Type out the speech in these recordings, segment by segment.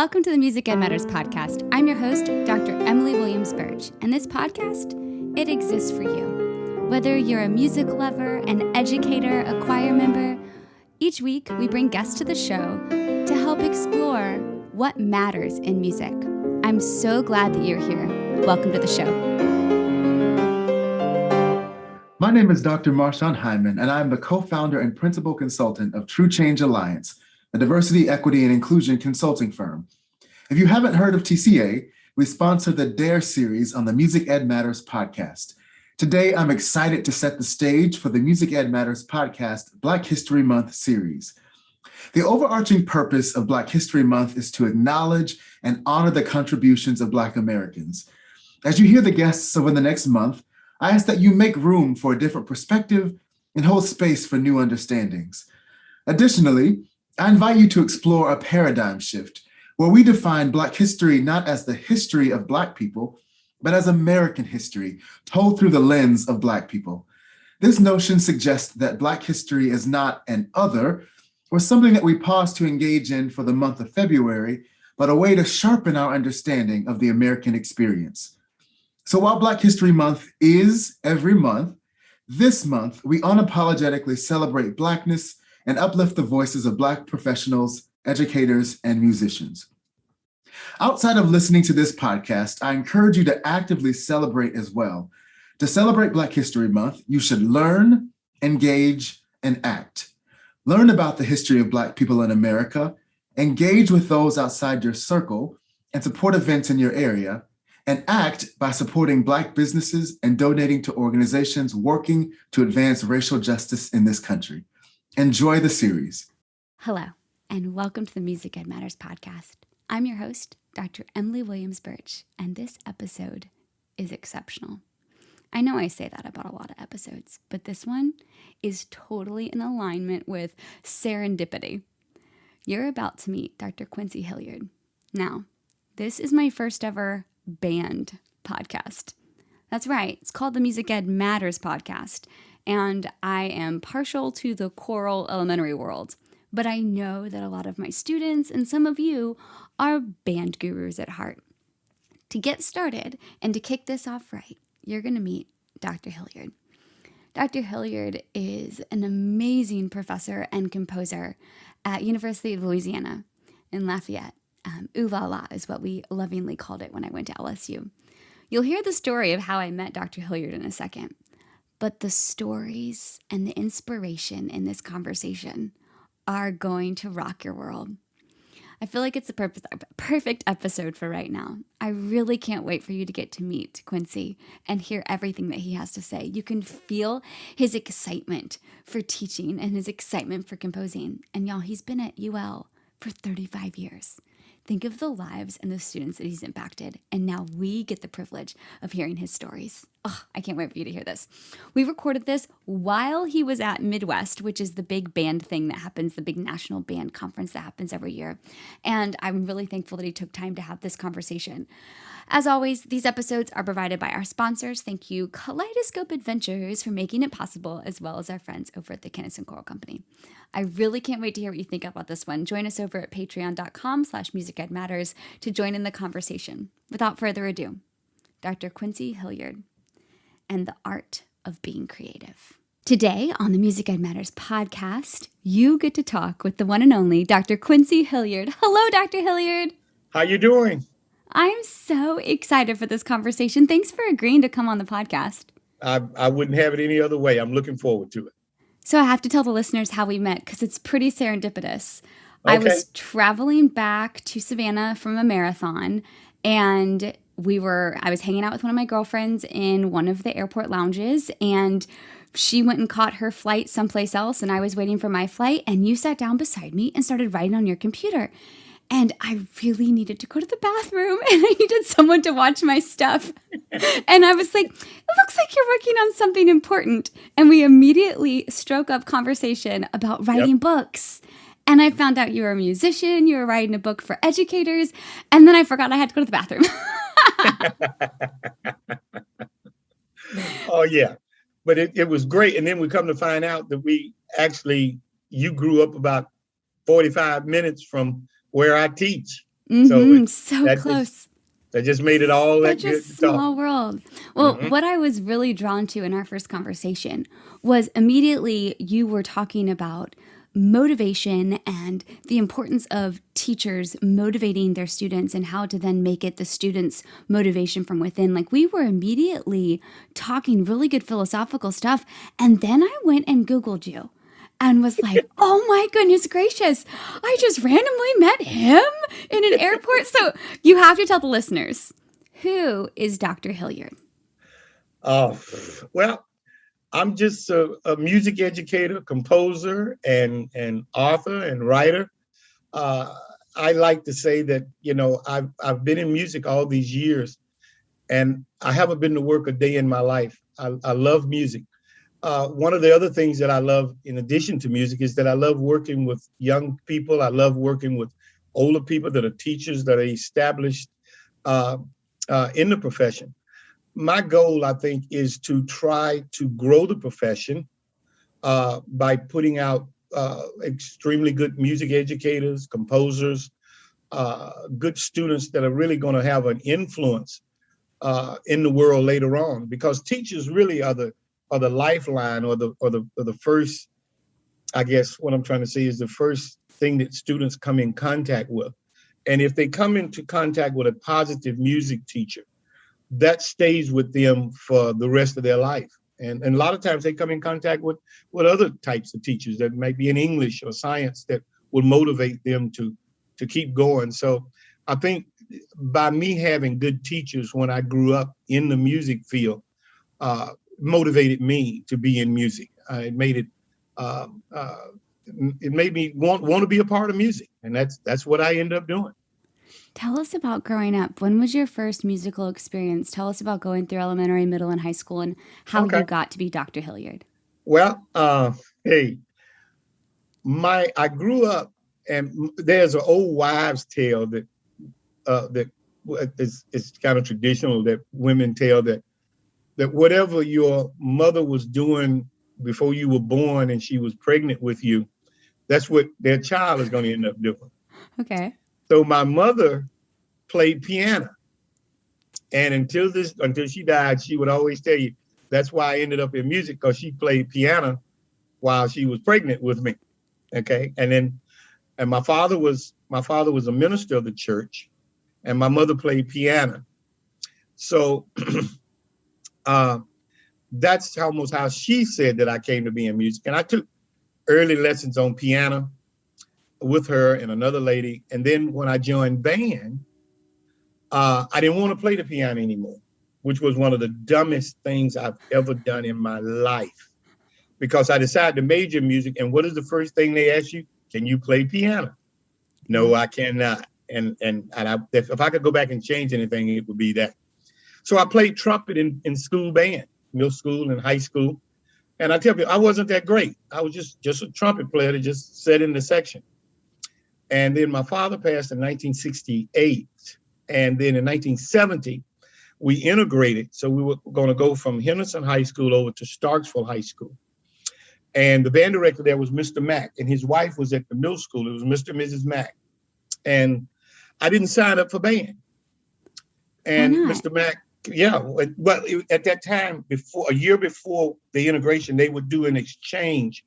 Welcome to the Music Ed Matters podcast. I'm your host, Dr. Emily Williams Birch, and this podcast, it exists for you. Whether you're a music lover, an educator, a choir member, each week we bring guests to the show to help explore what matters in music. I'm so glad that you're here. Welcome to the show. My name is Dr. Marshawn Hyman, and I'm the co-founder and principal consultant of True Change Alliance, a diversity, equity, and inclusion consulting firm. If you haven't heard of TCA, we sponsor the DARE series on the Music Ed Matters podcast. Today, I'm excited to set the stage for the Music Ed Matters podcast Black History Month series. The overarching purpose of Black History Month is to acknowledge and honor the contributions of Black Americans. As you hear the guests over the next month, I ask that you make room for a different perspective and hold space for new understandings. Additionally, I invite you to explore a paradigm shift where we define Black history not as the history of Black people, but as American history told through the lens of Black people. This notion suggests that Black history is not an other or something that we pause to engage in for the month of February, but a way to sharpen our understanding of the American experience. So while Black History Month is every month, this month we unapologetically celebrate Blackness and uplift the voices of Black professionals, educators, and musicians. Outside of listening to this podcast, I encourage you to actively celebrate as well. To celebrate Black History Month, you should learn, engage, and act. Learn about the history of Black people in America, engage with those outside your circle, and support events in your area, and act by supporting Black businesses and donating to organizations working to advance racial justice in this country. Enjoy the series. Hello, and welcome to the Music Ed Matters podcast. I'm your host, Dr. Emily Williams Birch, and this episode is exceptional. I know I say that about a lot of episodes, but this one is totally in alignment with serendipity. You're about to meet Dr. Quincy Hilliard. Now, this is my first ever band podcast. That's right, it's called the Music Ed Matters podcast, and I am partial to the choral elementary world. But I know that a lot of my students and some of you are band gurus at heart. To get started and to kick this off right, you're going to meet Dr. Hilliard. Dr. Hilliard is an amazing professor and composer at University of Louisiana in Lafayette. Ooh la la is what we lovingly called it when I went to LSU. You'll hear the story of how I met Dr. Hilliard in a second. But the stories and the inspiration in this conversation are going to rock your world. I feel like it's the perfect episode for right now. I really can't wait for you to get to meet Quincy and hear everything that he has to say. You can feel his excitement for teaching and his excitement for composing. And y'all, he's been at UL for 35 years. Think of the lives and the students that he's impacted. And now we get the privilege of hearing his stories. Oh, I can't wait for you to hear this. We recorded this while he was at Midwest, which is the big band thing that happens, the big national band conference that happens every year. And I'm really thankful that he took time to have this conversation. As always, these episodes are provided by our sponsors. Thank you, Kaleidoscope Adventures, for making it possible, as well as our friends over at the Kinnison Choral Company. I really can't wait to hear what you think about this one. Join us over at patreon.com/musicedmatters to join in the conversation. Without further ado, Dr. Quincy Hilliard and the art of being creative. Today on the Music Ed Matters podcast, you get to talk with the one and only Dr. Quincy Hilliard. Hello, Dr. Hilliard. How you doing? I'm so excited for this conversation. Thanks for agreeing to come on the podcast. I wouldn't have it any other way. I'm looking forward to it. So I have to tell the listeners how we met because it's pretty serendipitous. Okay. I was traveling back to Savannah from a marathon, and I was hanging out with one of my girlfriends in one of the airport lounges, and she went and caught her flight someplace else, and I was waiting for my flight, and you sat down beside me and started writing on your computer. And I really needed to go to the bathroom, and I needed someone to watch my stuff. And I was like, it looks like you're working on something important. And we immediately struck up conversation about writing books. And I found out you were a musician, you were writing a book for educators, and then I forgot I had to go to the bathroom. Oh, yeah. But it was great. And then we come to find out that you grew up about 45 minutes from where I teach. So That just close. that just made it all that Such a good to talk. small world. Well, Hmm. what I was really drawn to in our first conversation was immediately you were talking about motivation and the importance of teachers motivating their students and how to then make it the students' motivation from within. Like we were immediately talking really good philosophical stuff. And then I went and Googled you and was like, oh my goodness gracious, I just randomly met him in an airport. So you have to tell the listeners, who is Dr. Hilliard? Oh, well, I'm just a music educator, composer, and author and writer. Uh, I like to say that, I've been in music all these years, and I haven't been to work a day in my life. I love music. One of the other things that I love, in addition to music, is that I love working with young people. I love working with older people that are teachers that are established uh, in the profession. My goal, I think, is to try to grow the profession by putting out extremely good music educators, composers, good students that are really going to have an influence in the world later on. Because teachers really are the lifeline, or the first. I guess what I'm trying to say is the first thing that students come in contact with. And if they come into contact with a positive music teacher, that stays with them for the rest of their life. And a lot of times they come in contact with other types of teachers that might be in English or science that will motivate them to keep going. So I think by me having good teachers when I grew up in the music field, uh, motivated me to be in music. Uh, uh, it made me want to be a part of music, and that's what I ended up doing. Tell us about growing up. When was your first musical experience? Tell us about going through elementary, middle, and high school and how Okay. you got to be Dr. Hilliard. Well, hey, I grew up, and there's an old wives' tale that is kind of traditional that women tell that whatever your mother was doing before you were born and she was pregnant with you, that's what their child is going to end up doing. Okay. So my mother played piano, and until she died, she would always tell you that's why I ended up in music, because she played piano while she was pregnant with me. Okay, and my father was a minister of the church, and my mother played piano. So uh, that's almost how she said that I came to be in music. And I took early lessons on piano with her and another lady. And then when I joined band, I didn't want to play the piano anymore, which was one of the dumbest things I've ever done in my life, because I decided to major in music. And what is the first thing they ask you? Can you play piano? No, Yeah. I cannot. If I could go back and change anything, it would be that. So I played trumpet in school band, middle school and high school. And I tell you, I wasn't that great. I was just a trumpet player that just sat in the section. And then my father passed in 1968. And then in 1970, we integrated. So we were going to go from Henderson High School over to Starksville High School. And the band director there was Mr. Mack, and his wife was at the middle school. It was Mr. and Mrs. Mack. And I didn't sign up for band. Why And not? Mr. Mack, yeah, well, at that time, a year before the integration, they would do an exchange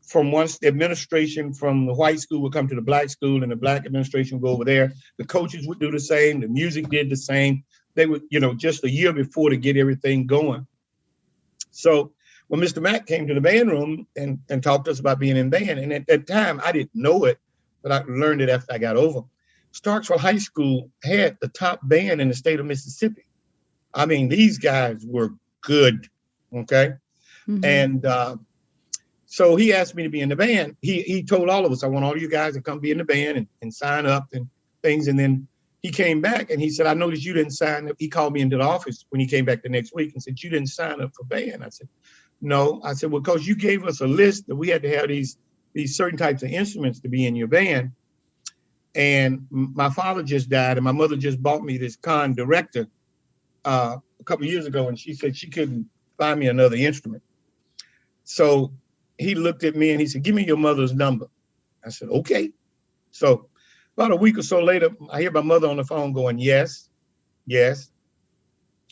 from once the administration from the white school would come to the black school, and the black administration would go over there. The coaches would do the same. The music did the same. They would, just a year before to get everything going. So when Mr. Mack came to the band room and talked to us about being in band, and at that time, I didn't know it, but I learned it after I got over. Starksville High School had the top band in the state of Mississippi. I mean, these guys were good, okay? And so he asked me to be in the band. He told all of us, I want all you guys to come be in the band and sign up and things. And then he came back and he said, I noticed you didn't sign up. He called me into the office when he came back the next week and said, you didn't sign up for band. I said, no. I said, well, because you gave us a list that we had to have these certain types of instruments to be in your band. And my father just died, and my mother just bought me this Conn Director a couple of years ago, and she said she couldn't find me another instrument. So he looked at me and he said, give me your mother's number. I said, okay. So About a week or so later, I hear my mother on the phone going, yes, yes,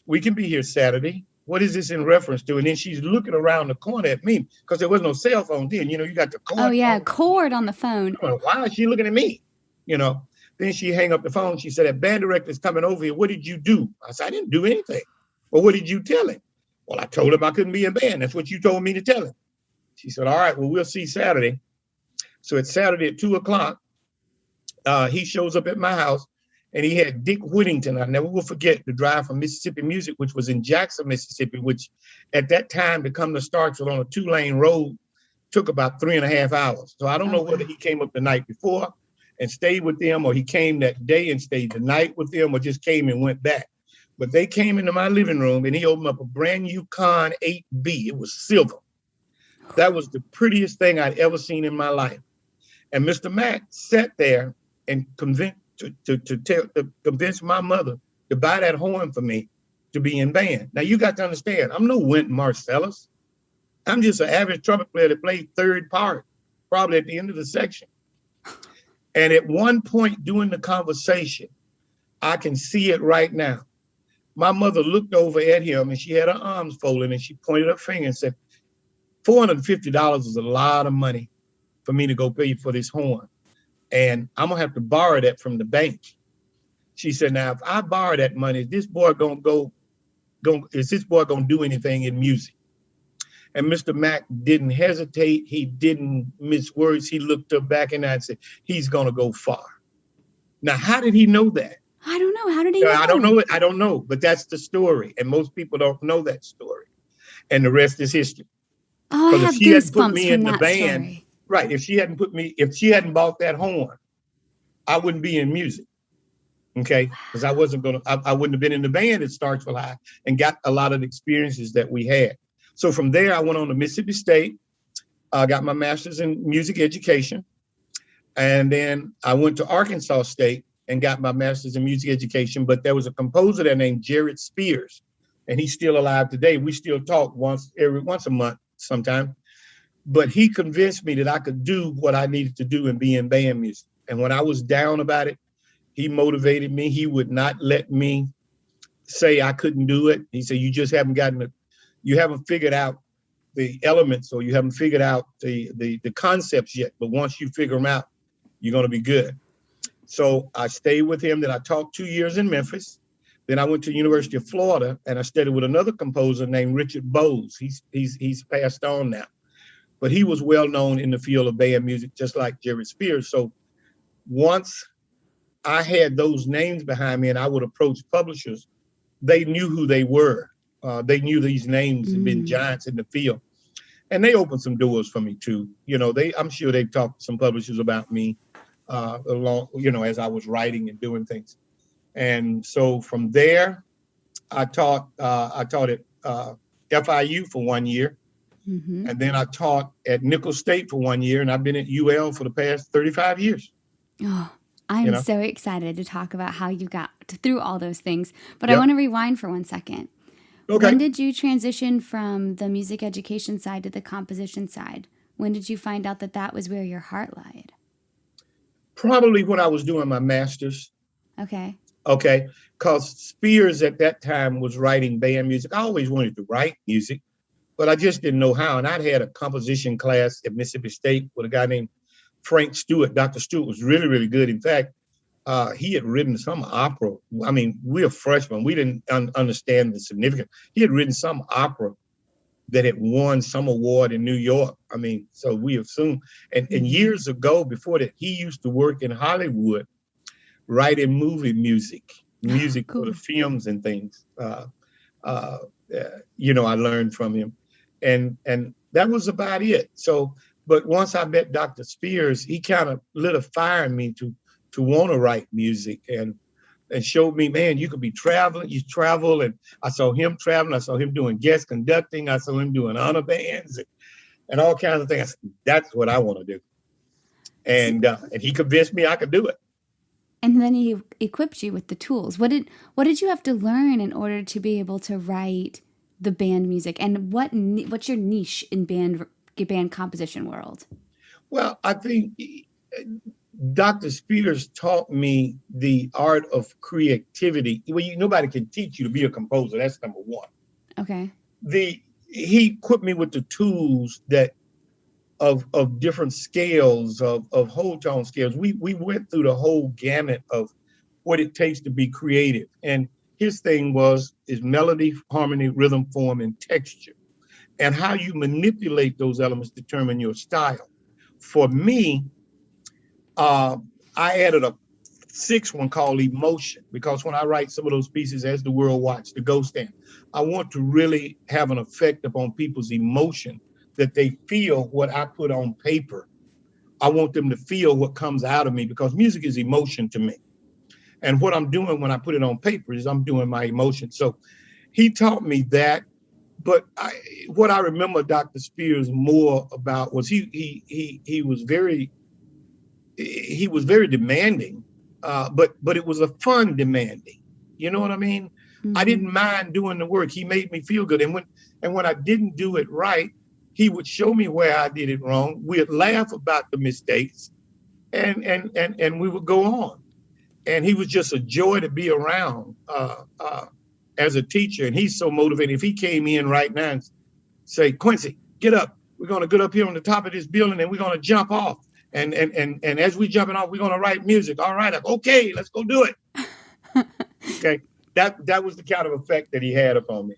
we can be here Saturday. What is this in reference to? And then she's looking around the corner at me because there was no cell phone then. You know, you got the cord. Oh, yeah, cord on the phone. Why is she looking at me? You know, then she hang up the phone. She said, that band director's coming over here. What did you do? I said, I didn't do anything. Well, what did you tell him? Well, I told him I couldn't be in band. That's what you told me to tell him. She said, all right, well, we'll see Saturday. So it's Saturday at 2:00. He shows up at my house, and he had Dick Whittington. I never will forget the drive from Mississippi Music, which was in Jackson, Mississippi, which at that time to come to Starkville on a 2-lane road took about 3.5 hours. So I don't know whether he came up the night before and stayed with them, or he came that day and stayed the night with them, or just came and went back. But they came into my living room, and he opened up a brand new Con 8B. It was silver. That was the prettiest thing I'd ever seen in my life. And Mr. Mack sat there and convinced my mother to buy that horn for me to be in band. Now you got to understand, I'm no Wynton Marsalis. I'm just an average trumpet player that played third part, probably at the end of the section. And at one point during the conversation, I can see it right now. My mother looked over at him and she had her arms folded and she pointed her finger and said, $450 is a lot of money for me to go pay for this horn. And I'm gonna have to borrow that from the bank. She said, now, if I borrow that money, is this boy gonna do anything in music? And Mr. Mack didn't hesitate. He didn't miss words. He looked up back in and said, he's gonna go far. Now, how did he know that? I don't know. How did he know? I don't know it. I don't know, but that's the story. And most people don't know that story. And the rest is history. Oh, I have goosebumps from that story. Right. If she hadn't bought that horn, I wouldn't be in music. Okay. Because I wouldn't have been in the band at Starkville High and got a lot of the experiences that we had. So from there, I went on to Mississippi State, got my master's in music education. And then I went to Arkansas State and got my master's in music education. But there was a composer there named Jared Spears, and he's still alive today. We still talk once a month sometime. But he convinced me that I could do what I needed to do and be in band music. And when I was down about it, he motivated me. He would not let me say I couldn't do it. He said, you just haven't figured out the elements, or you haven't figured out the concepts yet. But once you figure them out, you're going to be good. So I stayed with him. Then I taught 2 years in Memphis. Then I went to the University of Florida and I studied with another composer named Richard Boze. He's passed on now. But he was well known in the field of band music, just like Jared Spears. So once I had those names behind me and I would approach publishers, they knew who they were. They knew these names had been giants in the field. And they opened some doors for me too. You know, I'm sure they've talked to some publishers about me as I was writing and doing things. And so from there, I taught at FIU for 1 year. Mm-hmm. And then I taught at Nicholls State for 1 year, and I've been at UL for the past 35 years. Oh, I'm so excited to talk about how you got through all those things. But I want to rewind for 1 second. Okay. When did you transition from the music education side to the composition side? When did you find out that was where your heart lied? Probably when I was doing my master's. Okay. Because Spears at that time was writing band music. I always wanted to write music, but I just didn't know how. And I'd had a composition class at Mississippi State with a guy named Frank Stewart. Dr. Stewart was really, really good. In fact, he had written some opera. I mean, we're freshmen. We didn't understand the significance. He had written some opera that had won some award in New York. I mean, so we assume. And years ago, before that, he used to work in Hollywood writing movie music cool. For the films and things. I learned from him. And that was about it. So, but once I met Dr. Spears, he kind of lit a fire in me to want to write music and showed me, man, you could be traveling. You travel, and I saw him traveling. I saw him doing guest conducting. I saw him doing honor bands and all kinds of things. I said, that's what I want to do. And he convinced me I could do it. And then he equipped you with the tools. What did you have to learn in order to be able to write the band music? And what's your niche in band composition world? Well, I think Dr. Spears taught me the art of creativity. Well, nobody can teach you to be a composer. That's number one. Okay. He equipped me with the tools that of different scales of whole tone scales. We went through the whole gamut of what it takes to be creative. And his thing is melody, harmony, rhythm, form, and texture. And how you manipulate those elements determine your style. For me, I added a sixth one called emotion, because when I write some of those pieces, As the World Watched, The Ghost Stand, I want to really have an effect upon people's emotion, that they feel what I put on paper. I want them to feel what comes out of me, because music is emotion to me. And what I'm doing when I put it on paper is I'm doing my emotion. So he taught me that. But what I remember Dr. Spears more about was he was very demanding, but it was a fun demanding. You know what I mean? Mm-hmm. I didn't mind doing the work. He made me feel good. And when I didn't do it right, he would show me where I did it wrong. We'd laugh about the mistakes, and we would go on. And he was just a joy to be around as a teacher. And he's so motivated. If he came in right now and say, Quincy, get up. We're going to get up here on the top of this building and we're going to jump off. And as we jumping off, we're going to write music. All right. Okay, let's go do it. Okay. That was the kind of effect that he had upon me.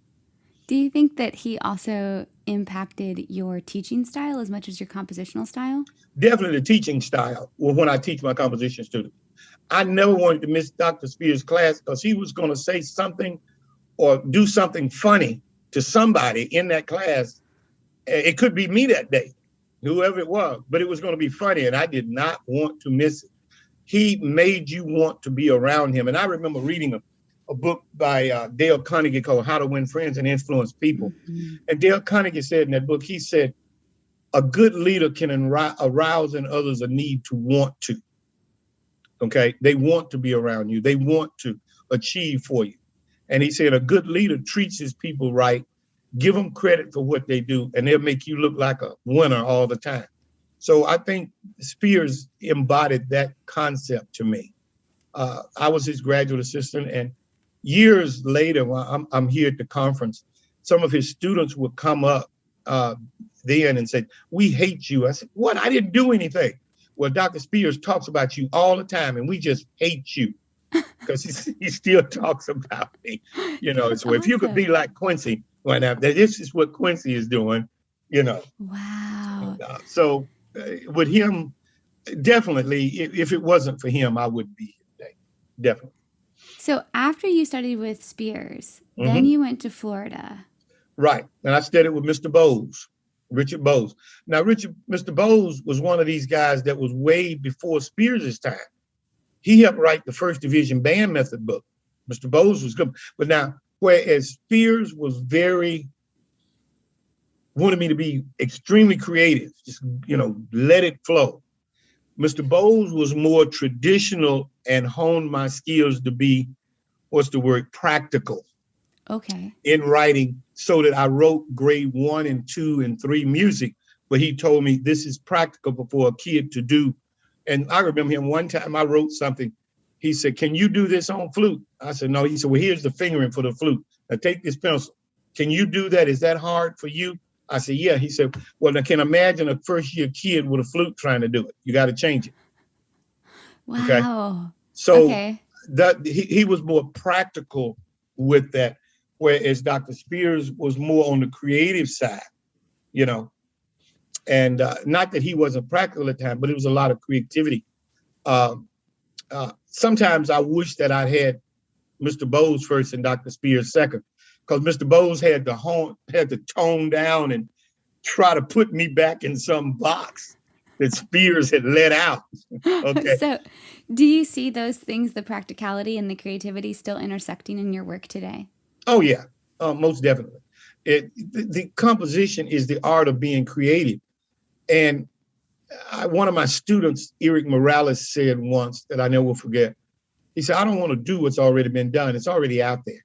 Do you think that he also impacted your teaching style as much as your compositional style? Definitely the teaching style. Well, when I teach my composition students, I never wanted to miss Dr. Spears' class, because he was going to say something or do something funny to somebody in that class. It could be me that day, whoever it was, but it was going to be funny, and I did not want to miss it. He made you want to be around him. And I remember reading a book by Dale Carnegie called How to Win Friends and Influence People. Mm-hmm. And Dale Carnegie said in that book, he said, a good leader can arouse in others a need to want to. Okay, they want to be around you. They want to achieve for you. And he said a good leader treats his people right, give them credit for what they do, and they'll make you look like a winner all the time. So I think Spears embodied that concept to me. I was his graduate assistant, and years later, when I'm here at the conference, some of his students would come up then and say, we hate you. I said, what? I didn't do anything. Well, Dr. Spears talks about you all the time, and we just hate you, because he still talks about me. You know, so awesome. If you could be like Quincy, well, now this is what Quincy is doing, you know. Wow. So with him, definitely, if it wasn't for him, I wouldn't be here today. Definitely. So after you studied with Spears, then you went to Florida. Right. And I studied with Mr. Boze. Richard Boze. Now, Mr. Boze was one of these guys that was way before Spears' time. He helped write the First Division Band Method book. Mr. Boze was good. But now, whereas Spears was wanted me to be extremely creative, just, let it flow. Mr. Boze was more traditional and honed my skills to be, practical. Okay. In writing, so that I wrote grade 1 and 2 and 3 music, but he told me this is practical for a kid to do. And I remember him one time, I wrote something. He said, can you do this on flute? I said, no. He said, well, here's the fingering for the flute. Now take this pencil. Can you do that? Is that hard for you? I said, yeah. He said, well, I can imagine a first year kid with a flute trying to do it. You got to change it. Wow. Okay? So that he was more practical with that. Whereas Dr. Spears was more on the creative side, and not that he wasn't practical at the time, but it was a lot of creativity. Sometimes I wish that I had Mr. Boze first and Dr. Spears second, because Mr. Boze had to tone down and try to put me back in some box that Spears had let out. Okay. So do you see those things, the practicality and the creativity, still intersecting in your work today? Oh, yeah, most definitely. The composition is the art of being creative. And one of my students, Eric Morales, said once that I never will forget. He said, I don't want to do what's already been done. It's already out there.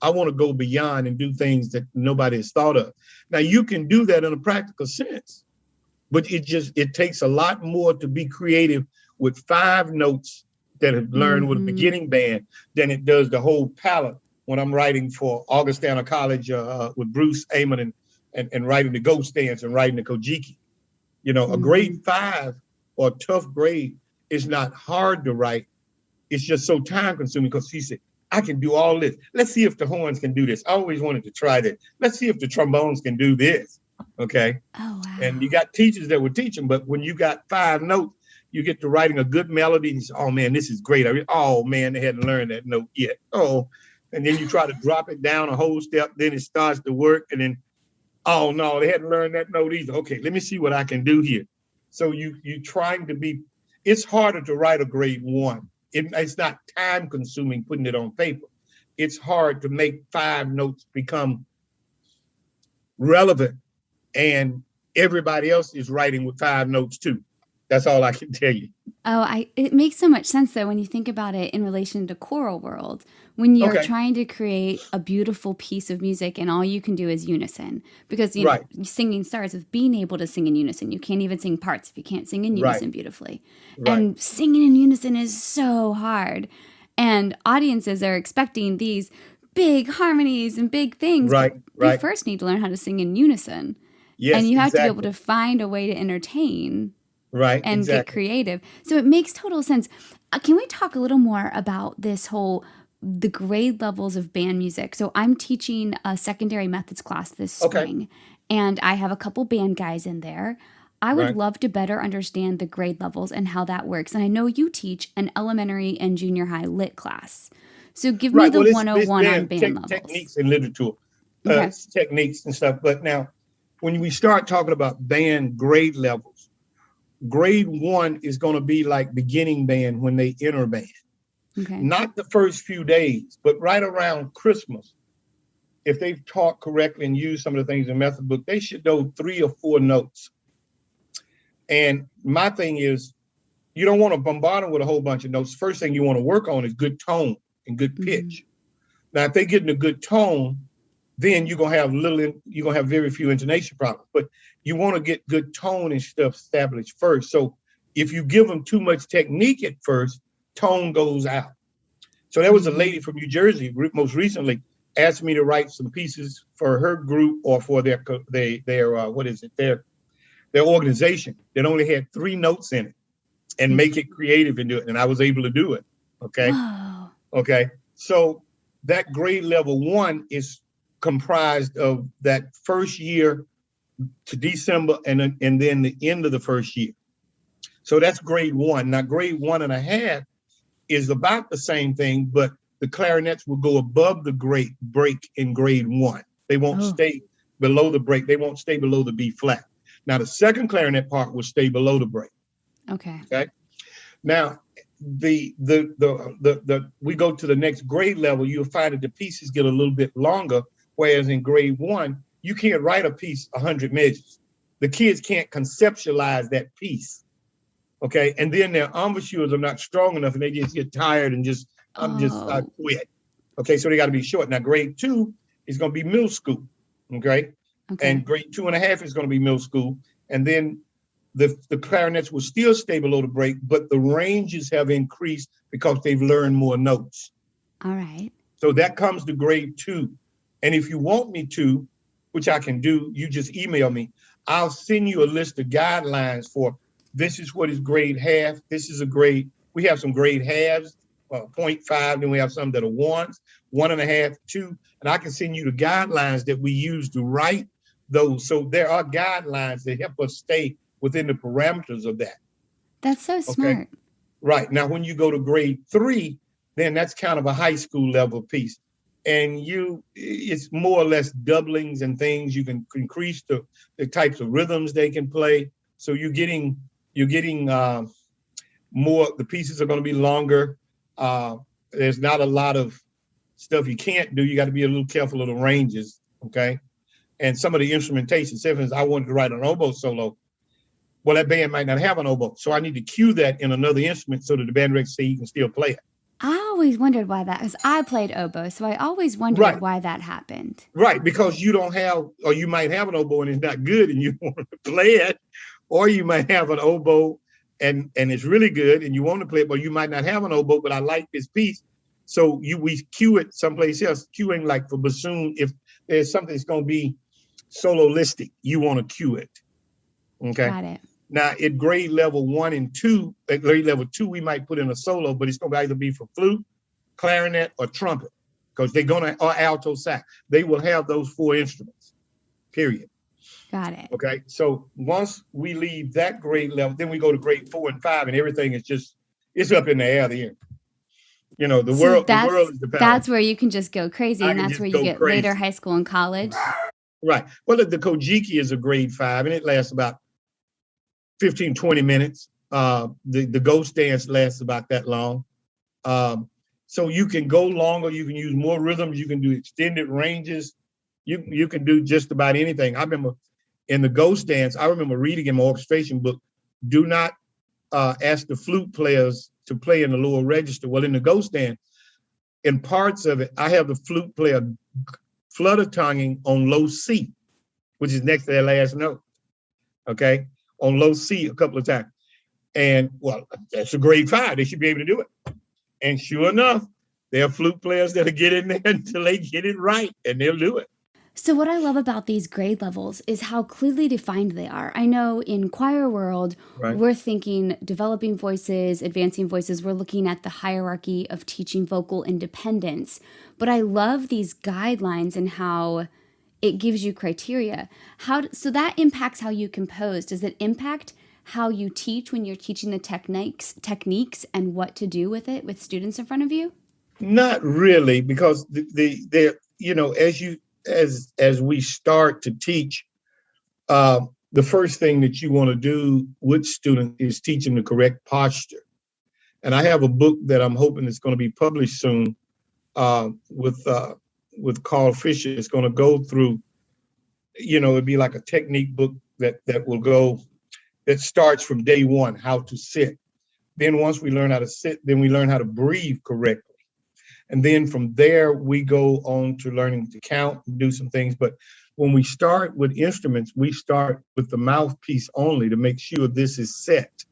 I want to go beyond and do things that nobody has thought of. Now, you can do that in a practical sense, but it takes a lot more to be creative with 5 notes that have learned with a beginning band than it does the whole palette when I'm writing for Augustana College with Bruce Amon and writing the Ghost Dance and writing the Kojiki. You know, a grade 5 or a tough grade is not hard to write. It's just so time consuming because he said, I can do all this. Let's see if the horns can do this. I always wanted to try that. Let's see if the trombones can do this. Okay. Oh, wow. And you got teachers that would teach them, but when you got 5 notes, you get to writing a good melody and you say, oh man, this is great. Oh man, they hadn't learned that note yet. Oh, and then you try to drop it down a whole step, then it starts to work. And then, oh no, they hadn't learned that note either. Okay, let me see what I can do here. So you trying to be, it's harder to write a grade 1. It's not time consuming putting it on paper. It's hard to make 5 notes become relevant and everybody else is writing with 5 notes too. That's all I can tell you. Oh, it makes so much sense though when you think about it in relation to choral world. When you're trying to create a beautiful piece of music and all you can do is unison, because you know singing starts with being able to sing in unison. You can't even sing parts if you can't sing in unison beautifully. And singing in unison is so hard. And audiences are expecting these big harmonies and big things. You first need to learn how to sing in unison. Yes, and you have to be able to find a way to entertain. And get creative. So it makes total sense. Can we talk a little more about the grade levels of band music? So I'm teaching a secondary methods class this spring, and I have a couple band guys in there. I would love to better understand the grade levels and how that works. And I know you teach an elementary and junior high lit class. So give me the 101 on band levels. Techniques and literature, techniques and stuff. But now, when we start talking about band grade levels, grade 1 is going to be like beginning band when they enter band. Not the first few days, but right around Christmas. If they've taught correctly and used some of the things in method book, they should know 3 or 4 notes. And my thing is, you don't want to bombard them with a whole bunch of notes. First thing you want to work on is good tone and good pitch. Now, if they get in a good tone, then you're gonna have very few intonation problems. But you want to get good tone and stuff established first. So if you give them too much technique at first, tone goes out. So there was a lady from New Jersey most recently asked me to write some pieces for her group or for their organization that only had 3 notes in it and make it creative and do it. And I was able to do it. Okay. Wow. Okay. So that grade level 1 is comprised of that first year to December and then the end of the first year. So that's grade 1. Now, grade 1.5 is about the same thing, but the clarinets will go above the break in grade 1. They won't stay below the break. They won't stay below the B flat. Now, the second clarinet part will stay below the break. Okay. Now, we go to the next grade level. You'll find that the pieces get a little bit longer. Whereas in grade 1, you can't write a piece 100 measures. The kids can't conceptualize that piece. Okay. And then their embouchures are not strong enough and they just get tired and I quit. Okay. So they got to be short. Now, grade 2 is going to be middle school. Okay. And grade 2.5 is going to be middle school. And then the clarinets will still stay below the break, but the ranges have increased because they've learned more notes. All right. So that comes to grade 2. And if you want me to, which I can do, you just email me. I'll send you a list of guidelines for this is what is grade half. This is a grade. We have some grade halves, 0.5. Then we have some that are 1s, 1.5, 2. And I can send you the guidelines that we use to write those. So there are guidelines that help us stay within the parameters of that. That's so smart. Right. Now, when you go to grade 3, then that's kind of a high school level piece. And it's more or less doublings and things. You can increase the types of rhythms they can play. So you're getting more, the pieces are going to be longer. There's not a lot of stuff you can't do. You got to be a little careful of the ranges. Okay. And some of the instrumentation, say for instance, I wanted to write an oboe solo. Well, that band might not have an oboe. So I need to cue that in another instrument so that the band director say he can still play it. I always wondered why that, because I played oboe, so I always wondered why that happened. Right, because you don't have, or you might have an oboe and it's not good and you want to play it, or you might have an oboe and it's really good, and you want to play it, but you might not have an oboe, but I like this piece. So we cue it someplace else, cueing like for bassoon. If there's something that's going to be soloistic, you want to cue it. Okay. Got it. Now at grade level 1 and 2, at grade level 2, we might put in a solo, but it's going to either be for flute, clarinet, or trumpet, because they're going to, or alto sax. They will have those 4 instruments, period. Got it. Okay. So once we leave that grade level, then we go to grade 4 and 5, and everything is just, it's up in the air there. You know, the world is the power. That's where you can just go crazy, and that's where you get crazy. later high school and college. Right. Well, the Kojiki is a grade 5, and it lasts about 15, 20 minutes. The ghost dance lasts about that long. So you can go longer. You can use more rhythms. You can do extended ranges. You can do just about anything. I remember in the ghost dance, I remember reading in my orchestration book, do not ask the flute players to play in the lower register. Well, in the ghost dance, in parts of it, I have the flute player flutter tonguing on low C, which is next to their last note. Okay, on low C a couple of times. And well, that's a grade 5. They should be able to do it. And sure enough, there are flute players that'll get in there until they get it right, and they'll do it. So what I love about these grade levels is how clearly defined they are. I know in choir world, Right. we're thinking developing voices, advancing voices. We're looking at the hierarchy of teaching vocal independence. But I love these guidelines and how it gives you criteria. So that impacts how you compose. Does it impact how you teach when you're teaching the techniques and what to do with it with students in front of you? Not really, because the you know, as we start to teach, the first thing that you want to do with students is teach them the correct posture. And I have a book that I'm hoping is going to be published soon with Carl Fisher. It's going to go through, you know, it'd be like a technique book that will go, that starts from day 1, how to sit. Then once we learn how to sit, then we learn how to breathe correctly. And then from there, we go on to learning to count and do some things. But when we start with instruments, we start with the mouthpiece only to make sure this is set.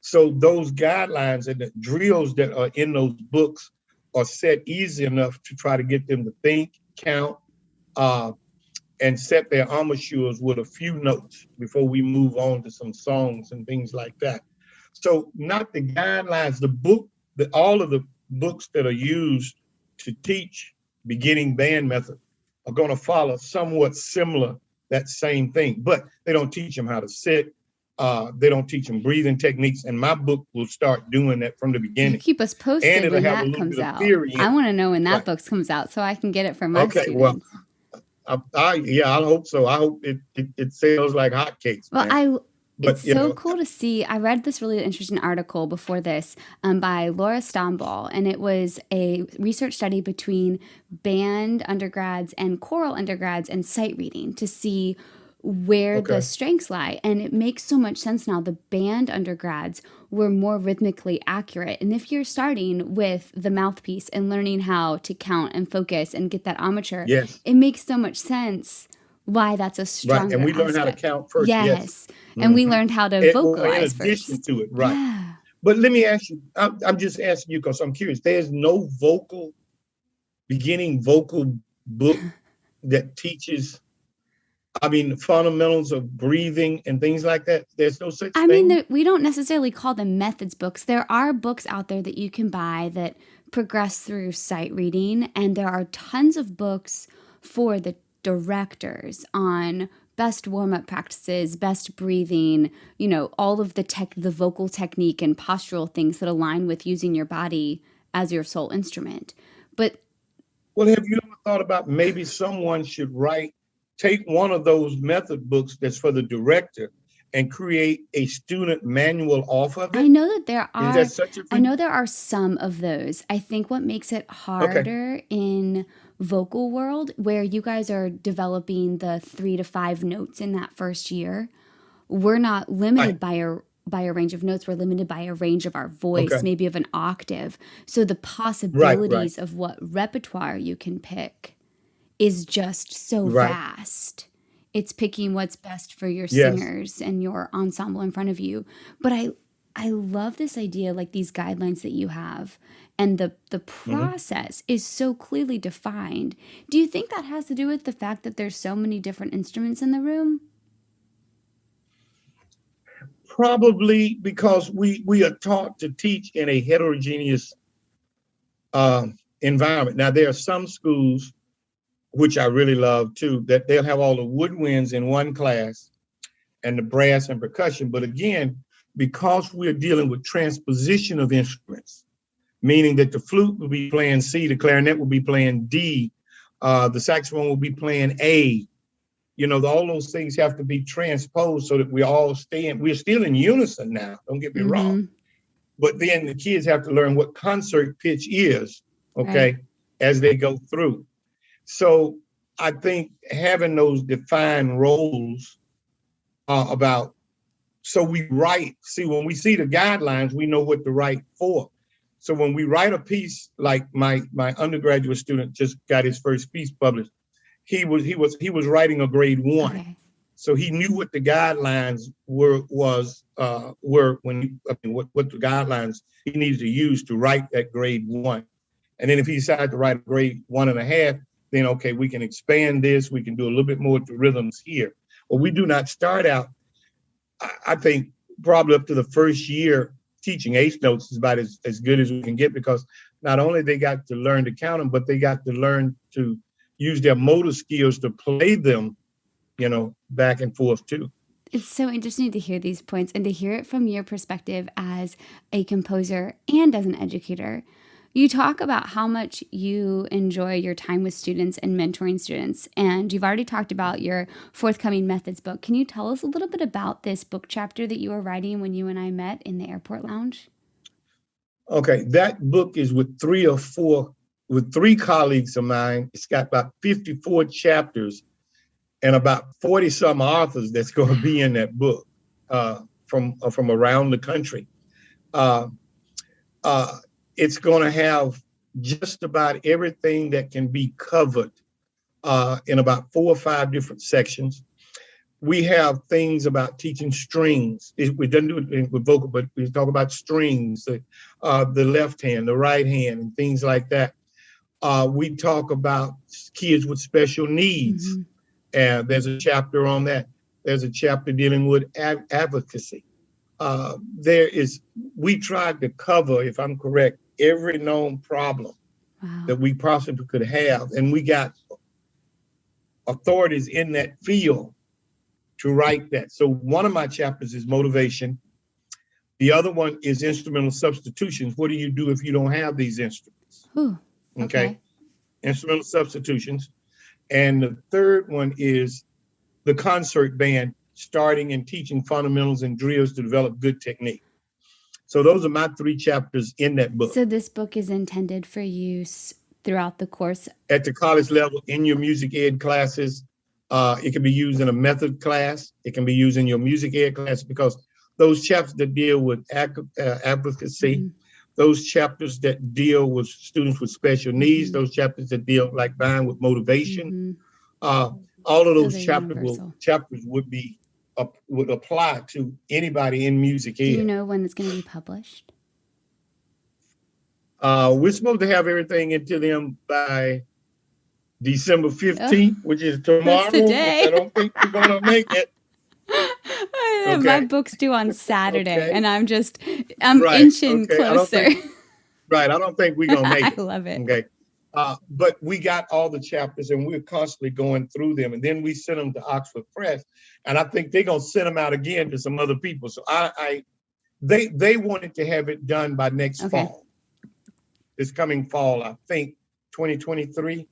So those guidelines and the drills that are in those books are set easy enough to try to get them to think, count, and set their embouchures with a few notes before we move on to some songs and things like that. So not the guidelines, the book, all of the books that are used to teach beginning band method are going to follow somewhat similar, that same thing, but they don't teach them how to sit. They don't teach them breathing techniques. And my book will start doing that from the beginning. You keep us posted when that comes out. I want to know when that book comes out so I can get it for my students. Well, I hope so. I hope it sells like hotcakes. Well, it's so cool to see. I read this really interesting article before this by Laura Stomball, and it was a research study between band undergrads and choral undergrads and sight reading to see where the strengths lie. And it makes so much sense now. The band undergrads were more rhythmically accurate. And if you're starting with the mouthpiece and learning how to count and focus and get that embouchure, it makes so much sense why that's a stronger Right, and we learned how to count first. Yes. And we learned how to vocalize in addition first. to it, right. Yeah. But let me ask you, I'm just asking you because I'm curious. There's no beginning vocal book that teaches, fundamentals of breathing and things like that. There's no such thing. We don't necessarily call them methods books. There are books out there that you can buy that progress through sight reading. And there are tons of books for the directors on best warm-up practices, best breathing, all of the vocal technique and postural things that align with using your body as your sole instrument. But well, have you ever thought about maybe someone should take one of those method books that's for the director and create a student manual off of it? I know that there are. Is that such a thing? I know there are some of those. I think what makes it harder in vocal world, where you guys are developing the 3 to 5 notes in that first year, we're not limited by a range of notes. We're limited by a range of our voice, maybe of an octave. So the possibilities of what repertoire you can pick is just so vast. It's picking what's best for your singers and your ensemble in front of you. But I love this idea, like these guidelines that you have, and the Mhm. process is so clearly defined. Do you think that has to do with the fact that there's so many different instruments in the room? Probably because we are taught to teach in a heterogeneous environment. Now, there are some schools, which I really love too, that they'll have all the woodwinds in one class and the brass and percussion. But again, because we're dealing with transposition of instruments, meaning that the flute will be playing C, the clarinet will be playing D, the saxophone will be playing A. All those things have to be transposed so that we're still in unison now, don't get me wrong. Mm-hmm. But then the kids have to learn what concert pitch is, Right. okay, as they go through. So I think having those defined roles so we write, when we see the guidelines, we know what to write for. So when we write a piece, like my undergraduate student just got his first piece published, he was writing a grade 1. Okay. So he knew what the guidelines were what the guidelines he needed to use to write that grade 1. And then if he decided to write a grade 1.5, then okay, we can expand this, we can do a little bit more to rhythms here. But we do not start out, I think probably up to the first year teaching eighth notes is about as good as we can get, because not only they got to learn to count them, but they got to learn to use their motor skills to play them, back and forth too. It's so interesting to hear these points and to hear it from your perspective as a composer and as an educator. You talk about how much you enjoy your time with students and mentoring students, and you've already talked about your forthcoming methods book. Can you tell us a little bit about this book chapter that you were writing when you and I met in the airport lounge? Okay, that book is with three colleagues of mine. It's got about 54 chapters and about 40 some authors that's going to be in that book from around the country. It's going to have just about everything that can be covered in about 4 or 5 different sections. We have things about teaching strings. We don't do it with vocal, but we talk about strings, the left hand, the right hand, and things like that. We talk about kids with special needs. Mm-hmm. And there's a chapter on that. There's a chapter dealing with advocacy. We tried to cover, if I'm correct, every known problem that we possibly could have. And we got authorities in that field to write that. So one of my chapters is motivation. The other one is instrumental substitutions. What do you do if you don't have these instruments? Ooh, okay. Instrumental substitutions. And the third one is the concert band, starting and teaching fundamentals and drills to develop good technique. So those are my 3 chapters in that book. So this book is intended for use throughout the course? At the college level, in your music ed classes. It can be used in a method class. It can be used in your music ed class, because those chapters that deal with advocacy, mm-hmm. those chapters that deal with students with special needs, mm-hmm. those chapters that deal like mine with motivation, mm-hmm. All of those chapters would apply to anybody in music ed. Do you know when it's going to be published? We're supposed to have everything into them by December 15th, which is tomorrow. I don't think we're going to make it. Okay. My book's due on Saturday, and I'm inching closer. I don't think we're going to make it. I love it. Okay. But we got all the chapters, and we're constantly going through them, and then we send them to Oxford Press, and I think they're going to send them out again to some other people. So they wanted to have it done by next fall. This coming fall, I think 2023.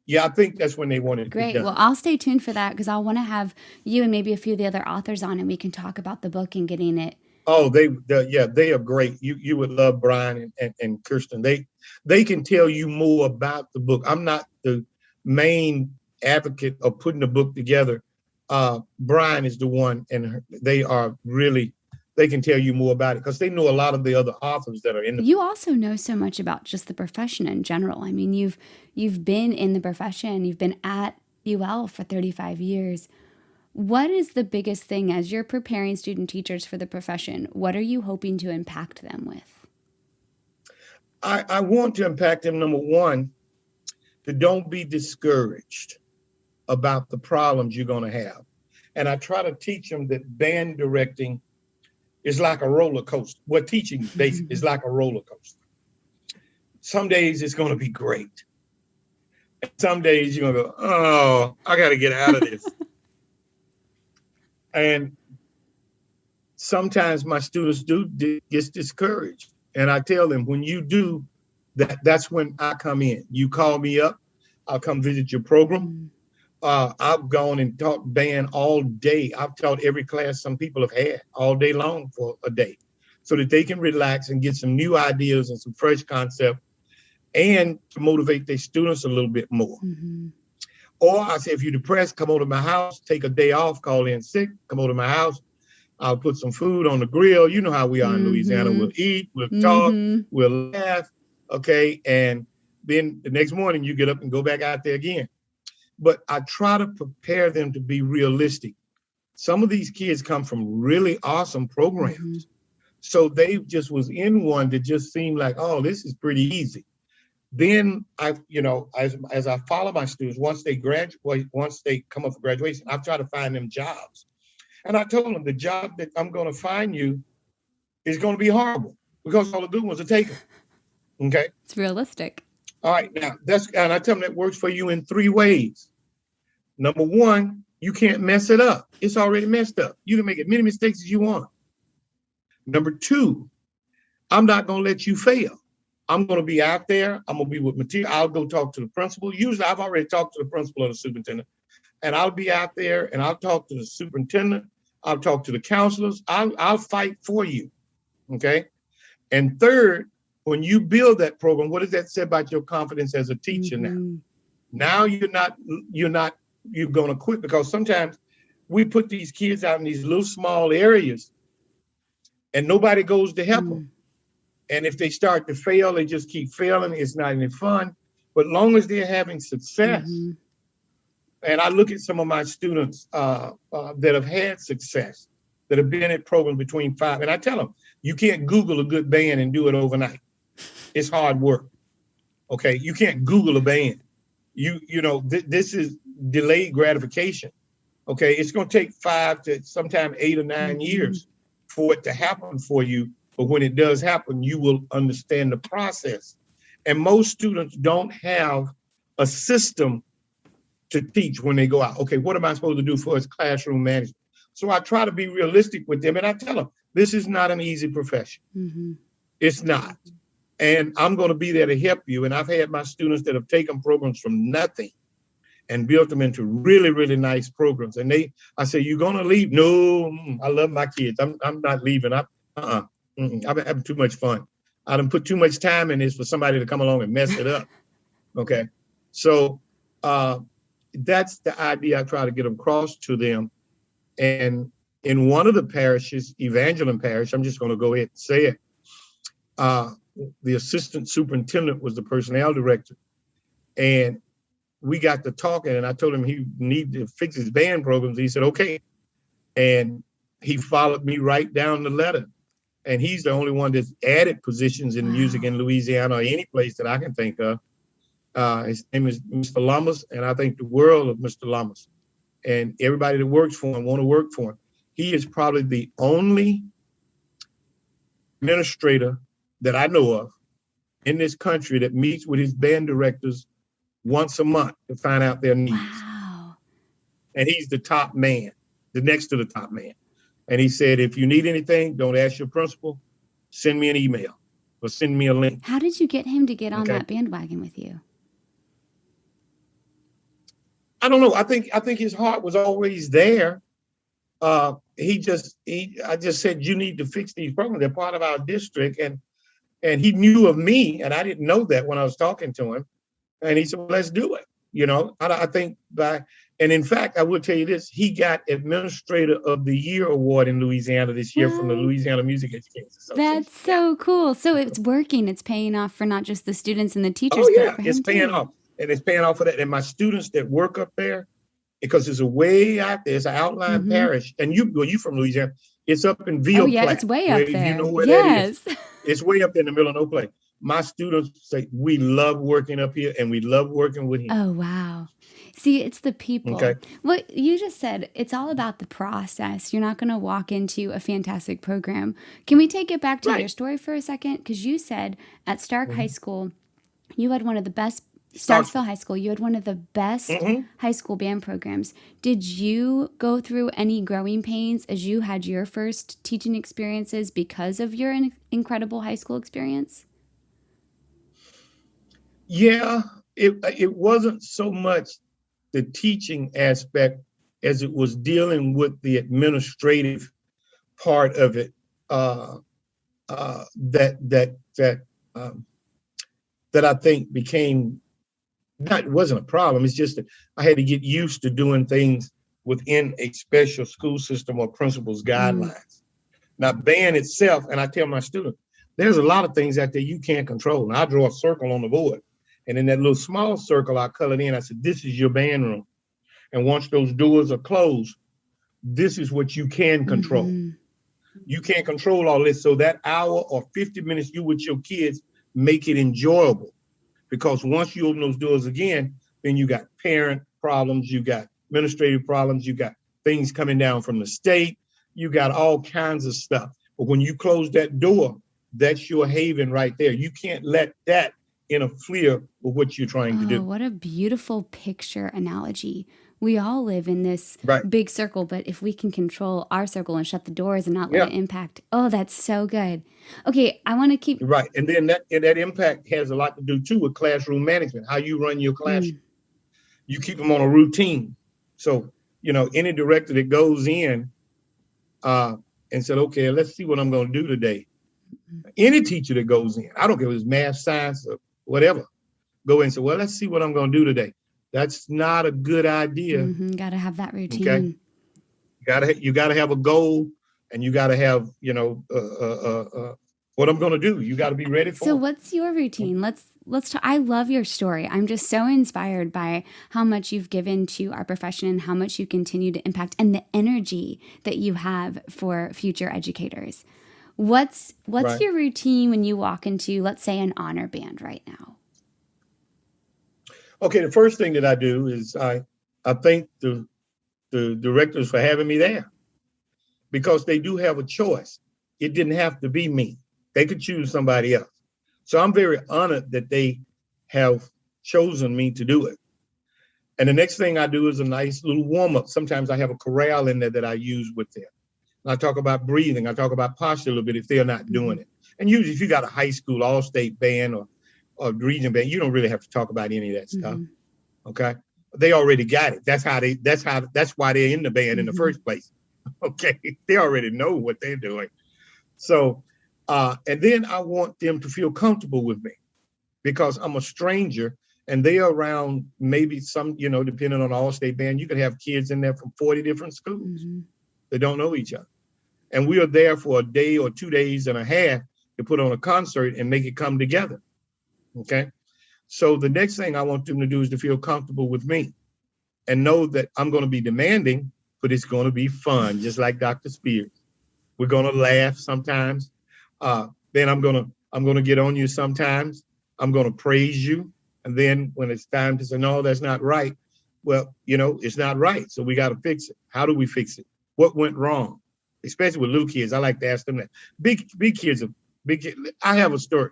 Yeah, I think that's when they wanted to be done. Well, I'll stay tuned for that, because I'll want to have you and maybe a few of the other authors on, and we can talk about the book and getting it. Oh, they are great. You would love Brian and Kirsten. They can tell you more about the book. I'm not the main advocate of putting the book together. Brian is the one, and they can tell you more about it, because they know a lot of the other authors that are in the book. You also know so much about just the profession in general. I mean, you've been in the profession, you've been at UL for 35 years. What is the biggest thing as you're preparing student teachers for the profession? What are you hoping to impact them with? I want to impact them, number one, to don't be discouraged about the problems you're going to have. And I try to teach them that band directing is like a roller coaster. Well, teaching basically is like a roller coaster. Some days it's going to be great. And some days you're going to go, oh, I got to get out of this. And sometimes my students get discouraged. And I tell them, when you do that's when I come in. You call me up, I'll come visit your program. I've gone and taught band all day. I've taught every class some people have had all day long for a day, so that they can relax and get some new ideas and some fresh concept, and to motivate their students a little bit more. Mm-hmm. Or I say, if you're depressed, come over to my house, take a day off, call in sick, come over to my house. I'll put some food on the grill. You know how we are in Louisiana. We'll eat, we'll talk, we'll laugh. Okay. And then the next morning you get up and go back out there again. But I try to prepare them to be realistic. Some of these kids come from really awesome programs. So they just was in one that just seemed like, oh, this is pretty easy. Then as I follow my students, once they graduate, once they come up for graduation, I try to find them jobs. And I told them the job that I'm going to find you is going to be horrible because all the good ones are taken. Okay. It's realistic. All right. Now and I tell them that works for you in 3 ways. Number one, you can't mess it up. It's already messed up. You can make as many mistakes as you want. Number 2, I'm not going to let you fail. I'm going to be out there. I'm going to be with material. I'll go talk to the principal. Usually I've already talked to the principal or the superintendent, and I'll be out there and I'll talk to the superintendent. I'll talk to the counselors. I'll fight for you. Okay. And third, when you build that program, what does that say about your confidence as a teacher now? Now you're going to quit, because sometimes we put these kids out in these little small areas and nobody goes to help them. And if they start to fail, they just keep failing. It's not any fun. But long as they're having success, and I look at some of my students that have had success, that have been at programs between 5, and I tell them, you can't Google a good band and do it overnight. It's hard work. Okay, you can't Google a band. This is delayed gratification. Okay, it's going to take 5 to sometimes 8 or 9 years for it to happen for you. But when it does happen, you will understand the process. And most students don't have a system to teach when they go out. Okay, what am I supposed to do for as classroom management? So I try to be realistic with them, and I tell them, this is not an easy profession. It's not. And I'm going to be there to help you. And I've had my students that have taken programs from nothing and built them into really, really nice programs. And I say, you're going to leave? No, I love my kids. I'm not leaving. I've been having too much fun. I done put too much time in this for somebody to come along and mess it up. Okay. So that's the idea I try to get across to them. And in one of the parishes, Evangeline Parish, I'm just going to go ahead and say it. The assistant superintendent was the personnel director. And we got to talking, and I told him he needed to fix his band programs. He said, okay. And he followed me right down the letter. And he's the only one that's added positions in music in Louisiana or any place that I can think of. His name is Mr. Lamas, and I think the world of Mr. Lamas. And everybody that works for him want to work for him. He is probably the only administrator that I know of in this country that meets with his band directors once a month to find out their needs. Wow. And he's the top man, the next to the top man. And he said, if you need anything, don't ask your principal, send me an email or send me a link. How did you get him to get on that bandwagon with you? I don't know. I think his heart was always there. I just said, you need to fix these programs. They're part of our district. And he knew of me, and I didn't know that when I was talking to him. And he said, well, let's do it. I think and in fact, I will tell you this, he got Administrator of the Year award in Louisiana this year from the Louisiana Music Education Association. That's so cool. So it's working. It's paying off for not just the students and the teachers. Oh, yeah, it's paying off. And it's paying off for that. And my students that work up there, because it's a way out there. It's an outlying parish. And you from Louisiana. It's up in Ville Oh, yeah, Platte, it's way up there. you know where yes. that is. It's way up there in the middle of no place. My students say, we love working up here and we love working with him. Oh, wow. See, it's the people. Okay. What you just said, it's all about the process. You're not going to walk into a fantastic program. Can we take it back to your story for a second? Because you said at Stark High School, you had one of the best, Starksville High School, you had one of the best high school band programs. Did you go through any growing pains as you had your first teaching experiences because of your incredible high school experience? Yeah, it wasn't so much the teaching aspect as it was dealing with the administrative part of it that I think became it wasn't a problem. It's just that I had to get used to doing things within a special school system or principal's guidelines. Now, band itself, and I tell my students, there's a lot of things out there you can't control. And I draw a circle on the board. And in that little small circle, I colored in, I said, this is your band room. And once those doors are closed, this is what you can control. You can't control all this. So that hour or 50 minutes you with your kids, make it enjoyable. Because once you open those doors again, then you got parent problems, you got administrative problems, you got things coming down from the state, you got all kinds of stuff. But when you close that door, that's your haven right there. You can't let that interfere with what you're trying to do. What a beautiful picture analogy. We all live in this big circle, but if we can control our circle and shut the doors and not let it impact, that's so good. Okay, I want to keep... Right, and then that impact has a lot to do too with classroom management, how you run your classroom. You keep them on a routine. So, any director that goes in and said, okay, let's see what I'm going to do today. Any teacher that goes in, I don't care if it's math, science, or whatever, go in and say, well, let's see what I'm going to do today. That's not a good idea. Got to have that routine. Okay? You got to have a goal, and you got to have, what I'm going to do. You got to be ready for it. So what's your routine? Let's talk. I love your story. I'm just so inspired by how much you've given to our profession and how much you continue to impact and the energy that you have for future educators. What's your routine when you walk into, let's say, an honor band right now? Okay, the first thing that I do is I thank the directors for having me there, because they do have a choice. It didn't have to be me. They could choose somebody else. So I'm very honored that they have chosen me to do it. And the next thing I do is a nice little warm-up. Sometimes I have a chorale in there that I use with them. I talk about breathing. I talk about posture a little bit if they're not doing it. And usually if you got a high school all-state band or region band, you don't really have to talk about any of that stuff. Okay. They already got it. That's why they're in the band in the first place. Okay. They already know what they're doing. So, and then I want them to feel comfortable with me, because I'm a stranger and they are around maybe some, depending on the all-state band, you could have kids in there from 40 different schools. They don't know each other. And we are there for a day or 2 days and a half to put on a concert and make it come together. Okay. So the next thing I want them to do is to feel comfortable with me and know that I'm going to be demanding, but it's going to be fun, just like Dr. Spears. We're going to laugh sometimes. Then I'm going to get on you sometimes. I'm going to praise you. And then when it's time to say, no, that's not right. Well, it's not right. So we got to fix it. How do we fix it? What went wrong? Especially with little kids. I like to ask them that. Big kids. I have a story.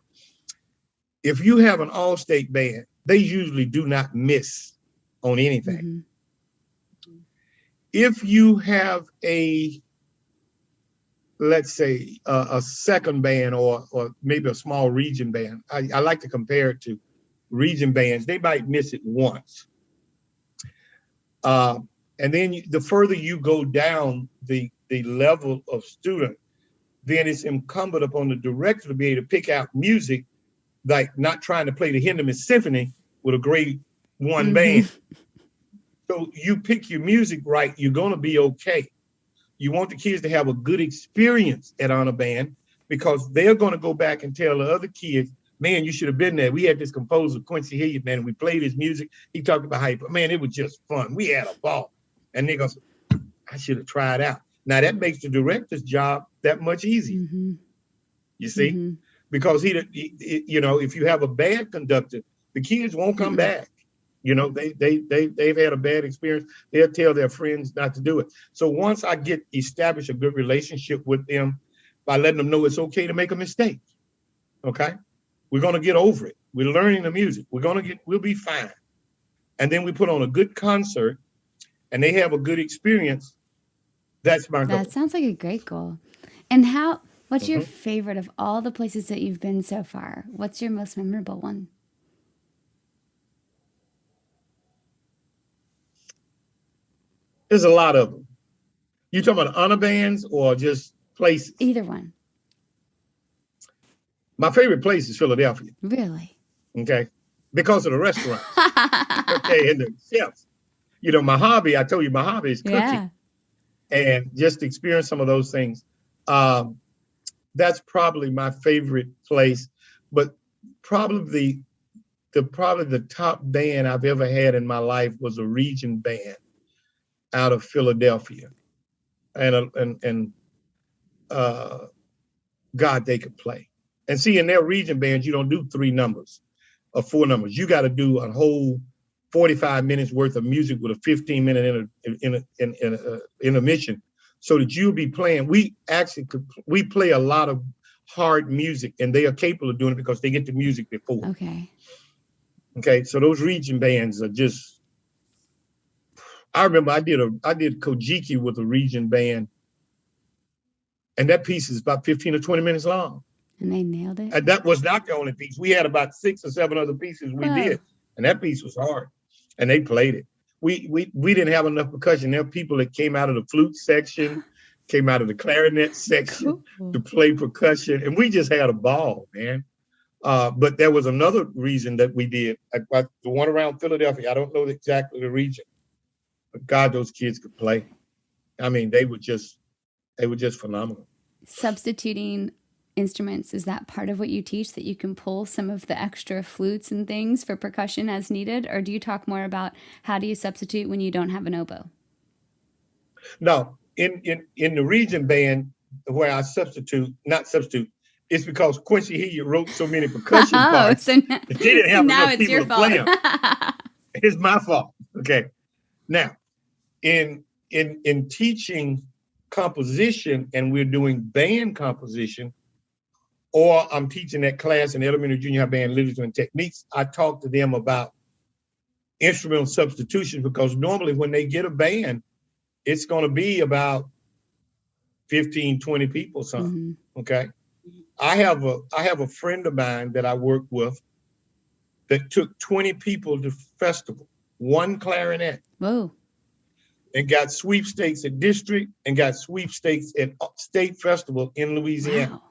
If you have an all-state band, they usually do not miss on anything. If you have let's say a second band or maybe a small region band, I like to compare it to region bands. They might miss it once. And then the further you go down the level of student, then it's incumbent upon the director to be able to pick out music, like not trying to play the Hinderman Symphony with a grade 1 band. So you pick your music right, you're going to be okay. You want the kids to have a good experience at honor band, because they're going to go back and tell the other kids, man, you should have been there. We had this composer, Quincy Hilliard, man, and we played his music. He talked about how, man, it was just fun. We had a ball. And they go, I should have tried out. Now that makes the director's job that much easier. Mm-hmm. You see, Mm-hmm. because if you have a bad conductor, the kids won't come back. They've had a bad experience. They'll tell their friends not to do it. So once I establish a good relationship with them by letting them know it's okay to make a mistake. Okay. We're going to get over it. We're learning the music. We'll be fine. And then we put on a good concert and they have a good experience. That's my goal. That sounds like a great goal. And what's your favorite of all the places that you've been so far? What's your most memorable one? There's a lot of them. You talking about honor bands or just places? Either one. My favorite place is Philadelphia. Really? Okay. Because of the restaurants. Okay. And the chefs. My hobby, I told you my hobby is cooking. Yeah. And just experience some of those things. That's probably my favorite place. But probably the top band I've ever had in my life was a region band out of Philadelphia. And God, they could play. And see, in their region bands, you don't do 3 numbers or 4 numbers. You got to do a whole 45 minutes worth of music with a 15-minute intermission, so that you'll be playing. We play a lot of hard music, and they are capable of doing it because they get the music before. Okay. So those region bands are just. I remember I did Kojiki with a region band, and that piece is about 15 or 20 minutes long. And they nailed it. And that was not the only piece. We had about 6 or 7 other pieces we did, and that piece was hard. And they played it. We didn't have enough percussion. There were people that came out of the flute section, came out of the clarinet section to play percussion, and we just had a ball, man. But there was another reason that we did. The one around Philadelphia. I don't know exactly the region, but God, those kids could play. I mean, they were just phenomenal. Substituting instruments, is that part of what you teach, that you can pull some of the extra flutes and things for percussion as needed? Or do you talk more about how do you substitute when you don't have an oboe? No, in the region band where I not substitute, it's because Quincy Hilliard wrote so many percussion parts. So he didn't have now enough it's people your to fault. play them. It's my fault. Okay. Now, in teaching composition, and we're doing band composition, or I'm teaching that class in elementary, junior high band literature and techniques, I talk to them about instrumental substitutions, because normally when they get a band, it's going to be about 15, 20 people, something. Okay. I have a friend of mine that I work with that took 20 people to festival, 1 clarinet. Whoa. And got sweepstakes at district and got sweepstakes at state festival in Louisiana. Wow.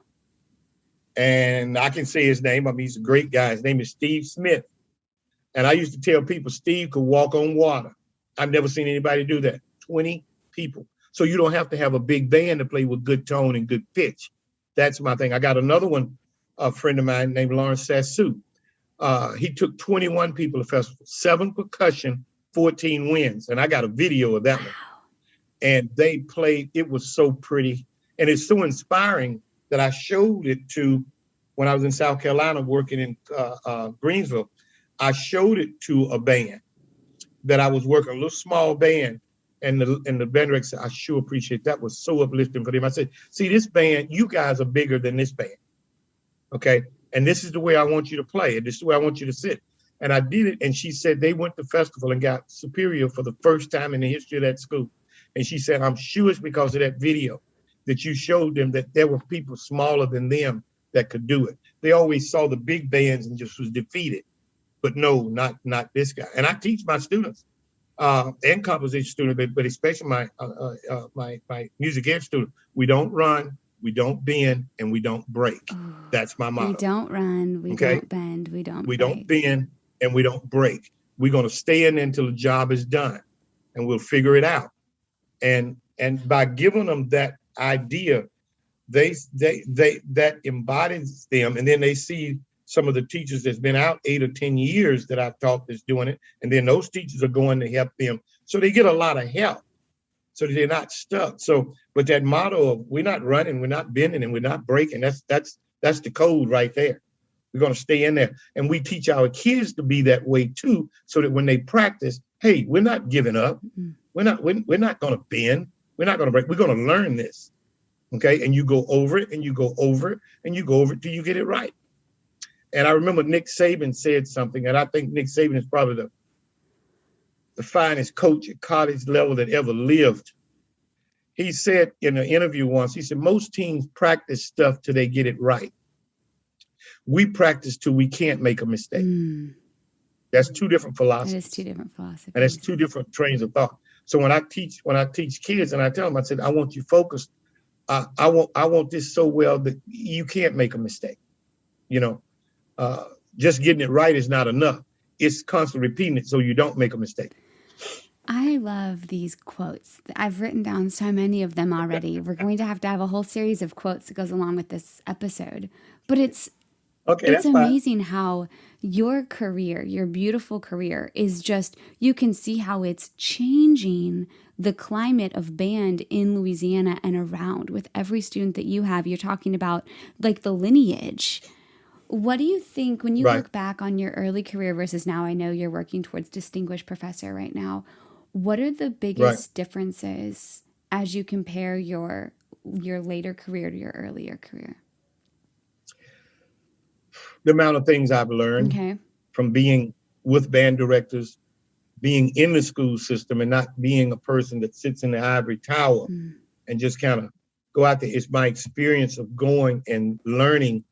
And I can say his name. I mean, he's a great guy. His name is Steve Smith. And I used to tell people Steve could walk on water. I've never seen anybody do that. 20 people. So you don't have to have a big band to play with good tone and good pitch. That's my thing. I got another one, a friend of mine named Lawrence Sassu. He took 21 people to festival, 7 percussion, 14 winds. And I got a video of that one. And they played, it was so pretty. And it's so inspiring that I showed it to, when I was in South Carolina working in Greensville, I showed it to a band that I was working, a little small band. And the band director said, I sure appreciate that. Was so uplifting for them. I said, see, this band, you guys are bigger than this band. Okay. And this is the way I want you to play. And this is the way I want you to sit. And I did it. And she said they went to festival and got superior for the first time in the history of that school. And she said, I'm sure it's because of that video that you showed them that there were people smaller than them that could do it. They always saw the big bands and just was defeated. But no, not this guy. And I teach my students and composition students, but especially my music ed students. We don't run, we don't bend, and we don't break. Oh, that's my motto. We don't run, we don't bend, we don't break. Don't bend, and we don't break. We're going to stay in until the job is done, and we'll figure it out. And by giving them that idea, that embodies them, and then they see some of the teachers that's been out 8 or 10 years that I've taught that's doing it, and then those teachers are going to help them. So they get a lot of help. so that they're not stuck. So, but that motto of we're not running, we're not bending, and we're not breaking, that's the code right there. We're going to stay in there. And we teach our kids to be that way too, so that when they practice, hey, we're not giving up. Mm-hmm. We're not going to bend. We're not going to break. We're going to learn this. Okay. And you go over it and you go over it and you go over it till you get it right. And I remember Nick Saban said something, and I think Nick Saban is probably the finest coach at college level that ever lived. He said in an interview once, he said, most teams practice stuff till they get it right. We practice till we can't make a mistake. That's two different philosophies. It is two different philosophies. And it's two different trains of thought. So when I teach kids and I tell them, I said, I want you focused. I want this so well that you can't make a mistake. Just getting it right is not enough. It's constantly repeating it so you don't make a mistake. I love these quotes. I've written down so many of them already. We're going to have a whole series of quotes that goes along with this episode. But it's amazing how your career, your beautiful career, is just, you can see how it's changing the climate of band in Louisiana and around with every student that you have. You're talking about like the lineage. What do you think when you look back on your early career versus now? I know you're working towards distinguished professor right now. What are the biggest differences as you compare your later career to your earlier career? The amount of things I've learned from being with band directors, being in the school system and not being a person that sits in the ivory tower and just kind of go out there. It's my experience of going and learning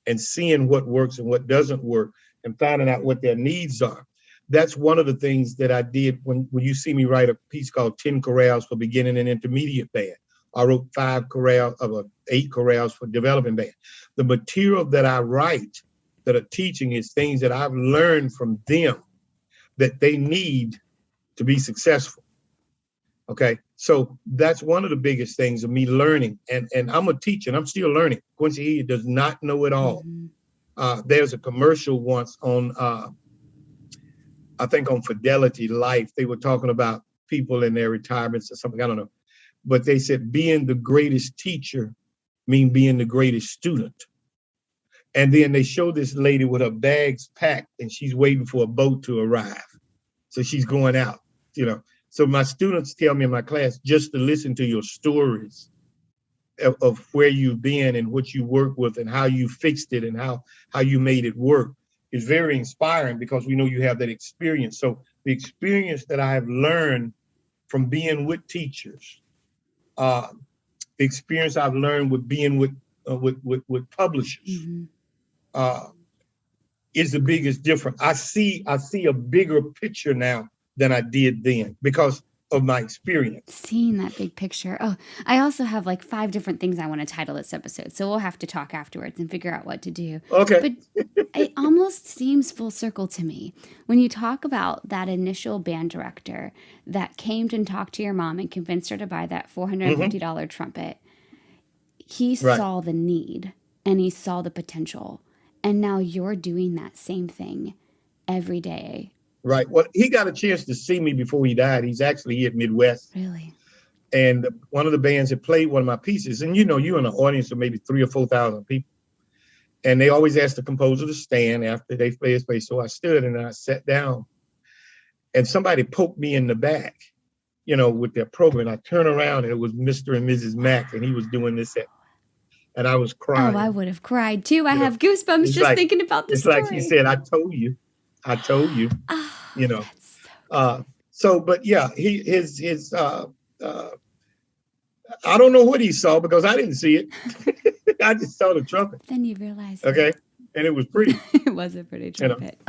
and seeing what works and what doesn't work and finding out what their needs are. That's one of the things that I did when you see me write a piece called 10 Chorales for Beginning and Intermediate Band. I wrote 8 chorales for developing band. The material that I write that are teaching is things that I've learned from them that they need to be successful. Okay, so that's one of the biggest things of me learning. And I'm a teacher and I'm still learning. Quincy Hilliard does not know it all. There's a commercial once on, I think on Fidelity Life, they were talking about people in their retirements or something, I don't know. But they said being the greatest teacher means being the greatest student. And then they show this lady with her bags packed and she's waiting for a boat to arrive. So she's going out, So my students tell me in my class just to listen to your stories of where you've been and what you worked with and how you fixed it and how you made it work is very inspiring because we know you have that experience. So the experience that I have learned from being with teachers, the experience I've learned with being with publishers is the biggest difference. I see a bigger picture now than I did then because of my experience. Seeing that big picture. Oh, I also have like 5 different things I want to title this episode. So we'll have to talk afterwards and figure out what to do. Okay. But it almost seems full circle to me. When you talk about that initial band director that came and talked to your mom and convinced her to buy that $450 trumpet, he saw the need and he saw the potential. And now you're doing that same thing every day. Right. Well, he got a chance to see me before he died. He's actually here at Midwest. Really? And one of the bands that played one of my pieces, and you're in an audience of maybe 3,000 or 4,000 people. And they always ask the composer to stand after they play his piece. So I stood and I sat down and somebody poked me in the back, with their program. I turned around and it was Mr. and Mrs. Mack and he was doing this and I was crying. Oh, I would have cried too. I have goosebumps just thinking about this story. It's like he said, I told you. But yeah, his I don't know what he saw because I didn't see it. I just saw the trumpet. Then you realized. Okay. And it was pretty. It was a pretty trumpet.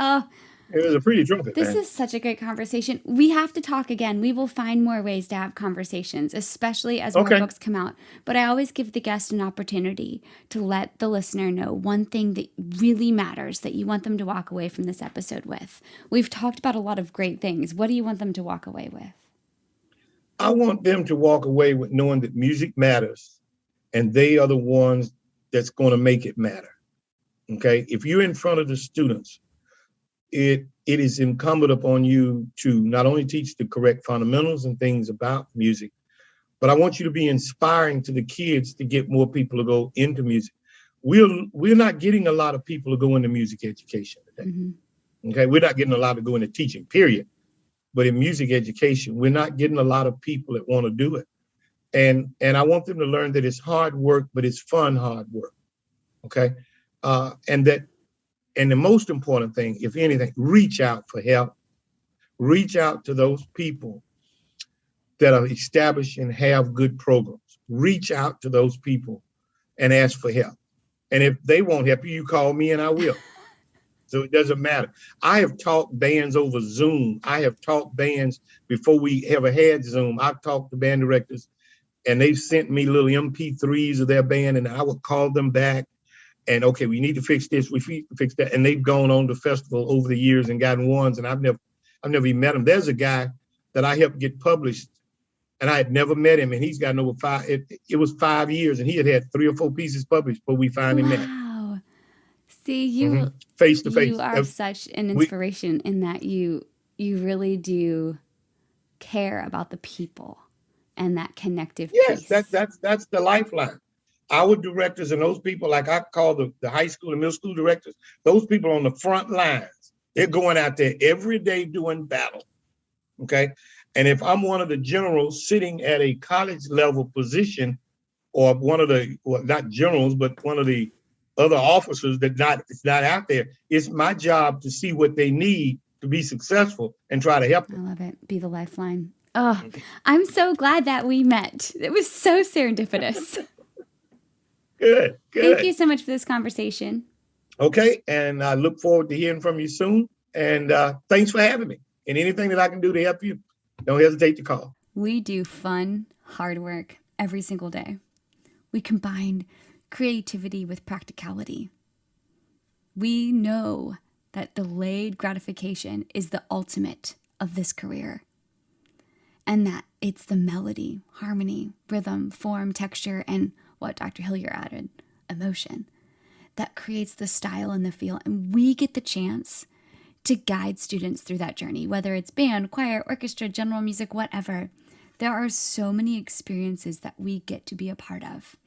It was a pretty trumpet. This is such a great conversation. We have to talk again. We will find more ways to have conversations, especially as more books come out. But I always give the guest an opportunity to let the listener know one thing that really matters that you want them to walk away from this episode with. We've talked about a lot of great things. What do you want them to walk away with? I want them to walk away with knowing that music matters and they are the ones that's going to make it matter. Okay. If you're in front of the students, it is incumbent upon you to not only teach the correct fundamentals and things about music, but I want you to be inspiring to the kids to get more people to go into music. We're not getting a lot of people to go into music education today. Mm-hmm. Okay, we're not getting a lot to go into teaching, period. But in music education, we're not getting a lot of people that want to do it. And I want them to learn that it's hard work, but it's fun hard work. Okay, and the most important thing, if anything, reach out for help. Reach out to those people that are established and have good programs. Reach out to those people and ask for help. And if they won't help you, you call me and I will. So it doesn't matter. I have taught bands over Zoom. I have taught bands before we ever had Zoom. I've talked to band directors and they've sent me little MP3s of their band and I would call them back and, okay, we need to fix this, we need to fix that. And they've gone on to festival over the years and gotten ones, and I've never even met him. There's a guy that I helped get published and I had never met him, and he's gotten over it was 5 years and he had 3 or 4 pieces published before we finally met. Wow. See, you face to face. You are such an inspiration in that you really do care about the people and that connective piece. Yes, that's the lifeline. Our directors and those people, like I call the high school and middle school directors, those people on the front lines, they're going out there every day doing battle. Okay. And if I'm one of the generals sitting at a college level position, or one of the, well, not generals, but one of the other officers it's not out there, it's my job to see what they need to be successful and try to help them. I love it. Be the lifeline. Oh, I'm so glad that we met. It was so serendipitous. Good. Thank you so much for this conversation. Okay. And I look forward to hearing from you soon. And thanks for having me. And anything that I can do to help you, don't hesitate to call. We do fun, hard work every single day. We combine creativity with practicality. We know that delayed gratification is the ultimate of this career, and that it's the melody, harmony, rhythm, form, texture, and what Dr. Hilliard added, emotion, that creates the style and the feel. And we get the chance to guide students through that journey, whether it's band, choir, orchestra, general music, whatever. There are so many experiences that we get to be a part of.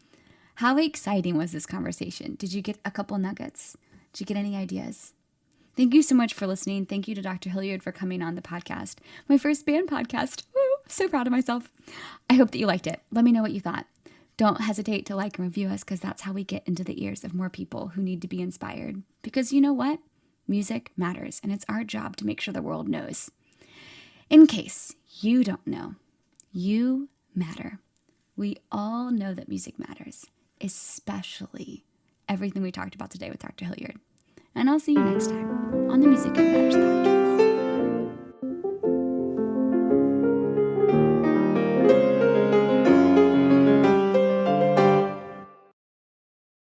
How exciting was this conversation? Did you get a couple nuggets? Did you get any ideas? Thank you so much for listening. Thank you to Dr. Hilliard for coming on the podcast. My first band podcast. Woo, so proud of myself. I hope that you liked it. Let me know what you thought. Don't hesitate to like and review us, because that's how we get into the ears of more people who need to be inspired. Because you know what? Music matters, and it's our job to make sure the world knows. In case you don't know, you matter. We all know that music matters, especially everything we talked about today with Dr. Hilliard. And I'll see you next time on the Music That Matters podcast.